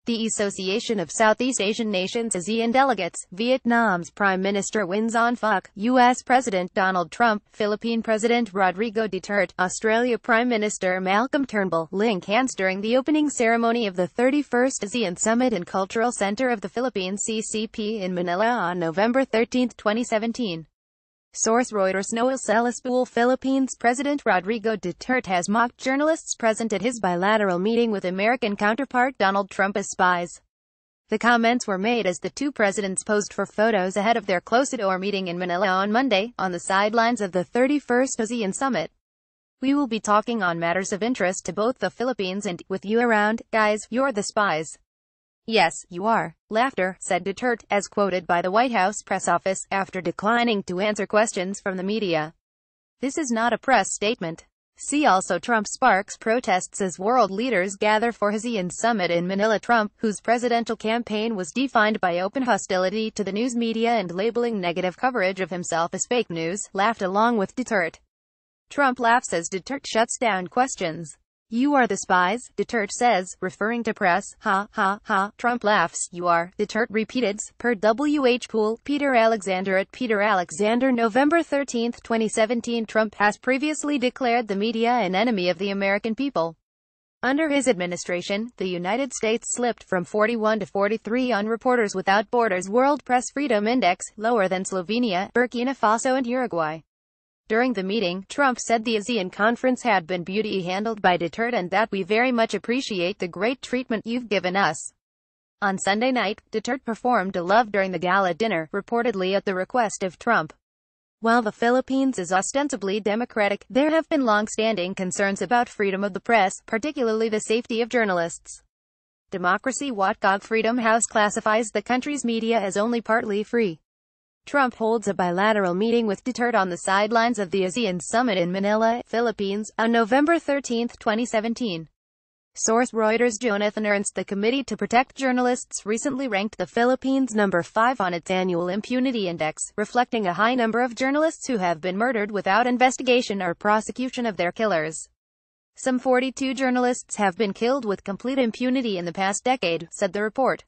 The Association of Southeast Asian Nations ASEAN delegates, Vietnam's Prime Minister Nguyen Phuc, U.S. President Donald Trump, Philippine President Rodrigo Duterte, Australia Prime Minister Malcolm Turnbull, link hands during the opening ceremony of the 31st ASEAN Summit and Cultural Center of the Philippines CCP in Manila on November 13, 2017. Source: ReutersNoel. CelisPool. Philippines President Rodrigo Duterte has mocked journalists present at his bilateral meeting with American counterpart Donald Trump as spies. The comments were made as the two presidents posed for photos ahead of their closed-door meeting in Manila on Monday, on the sidelines of the 31st ASEAN Summit. "We will be talking on matters of interest to both the Philippines and, with you around, guys, you're the spies." "Yes, you are." Laughter, said Duterte, as quoted by the White House press office, after declining to answer questions from the media. "This is not a press statement." See also: Trump sparks protests as world leaders gather for ASEAN Summit in Manila. Trump, whose presidential campaign was defined by open hostility to the news media and labeling negative coverage of himself as fake news, laughed along with Duterte. Trump laughs as Duterte shuts down questions. "You are the spies," Duterte says, referring to press. "Ha, ha, ha." Trump laughs. "You are," Duterte repeated, per ReutersPool. Peter Alexander at Peter Alexander. November 13, 2017. Trump has previously declared the media an enemy of the American people. Under his administration, the United States slipped from 41 to 43 on Reporters Without Borders World Press Freedom Index, lower than Slovenia, Burkina Faso and Uruguay. During the meeting, Trump said the ASEAN conference had been beautifully handled by Duterte and that "we very much appreciate the great treatment you've given us." On Sunday night, Duterte performed a love during the gala dinner, reportedly at the request of Trump. While the Philippines is ostensibly democratic, there have been long-standing concerns about freedom of the press, particularly the safety of journalists. Democracy Watchdog Freedom House classifies the country's media as only partly free. Trump holds a bilateral meeting with Duterte on the sidelines of the ASEAN Summit in Manila, Philippines, on November 13, 2017. Source: Reuters. Jonathan Ernst. The Committee to Protect Journalists recently ranked the Philippines number 5 on its annual impunity index, reflecting a high number of journalists who have been murdered without investigation or prosecution of their killers. Some 42 journalists have been killed with complete impunity in the past decade, said the report.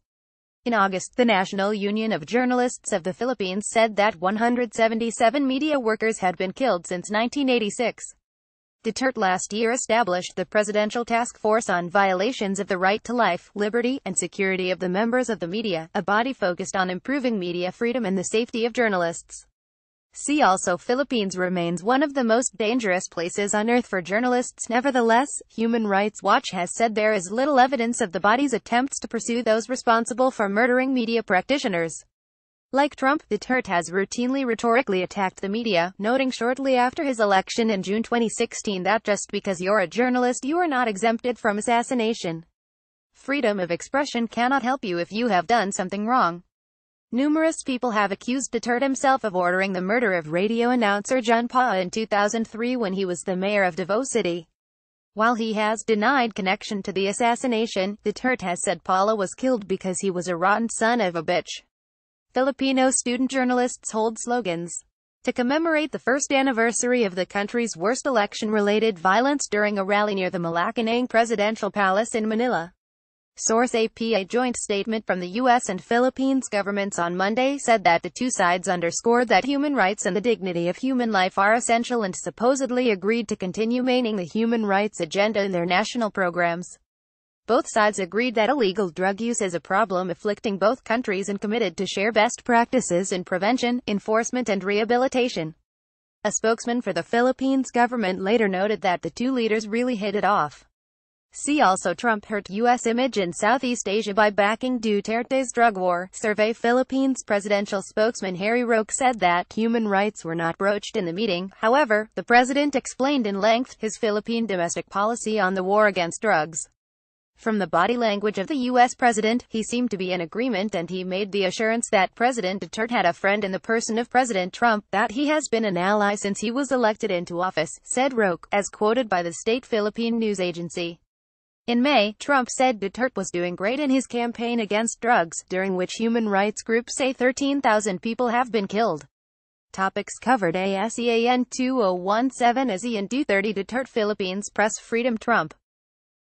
In August, the National Union of Journalists of the Philippines said that 177 media workers had been killed since 1986. Duterte last year established the Presidential Task Force on Violations of the Right to Life, Liberty, and Security of the Members of the Media, a body focused on improving media freedom and the safety of journalists. See also: Philippines remains one of the most dangerous places on earth for journalists. Nevertheless, Human Rights Watch has said there is little evidence of the body's attempts to pursue those responsible for murdering media practitioners. Like Trump, Duterte has routinely rhetorically attacked the media, noting shortly after his election in June 2016 that just because you're a journalist you are not exempted from assassination. Freedom of expression cannot help you if you have done something wrong. Numerous people have accused Duterte himself of ordering the murder of radio announcer John Pa in 2003 when he was the mayor of Davao City. While he has denied connection to the assassination, Duterte has said Paula was killed because he was a rotten son of a bitch. Filipino student journalists hold slogans to commemorate the first anniversary of the country's worst election-related violence during a rally near the Malacanang Presidential Palace in Manila. Source: AP. A joint statement from the U.S. and Philippines governments on Monday said that the two sides underscored that human rights and the dignity of human life are essential and supposedly agreed to continue maintaining the human rights agenda in their national programs. Both sides agreed that illegal drug use is a problem afflicting both countries and committed to share best practices in prevention, enforcement and rehabilitation. A spokesman for the Philippines government later noted that the two leaders really hit it off. See also: Trump hurt U.S. image in Southeast Asia by backing Duterte's drug war survey. Philippines presidential spokesman Harry Roque said that human rights were not broached in the meeting. However, the president explained in length his Philippine domestic policy on the war against drugs. From the body language of the U.S. president, he seemed to be in agreement and he made the assurance that President Duterte had a friend in the person of President Trump, that he has been an ally since he was elected into office, said Roque, as quoted by the state Philippine news agency. In May, Trump said Duterte was doing great in his campaign against drugs, during which human rights groups say 13,000 people have been killed. Topics covered: ASEAN 2017 ASEAN Duterte Philippines press freedom. Trump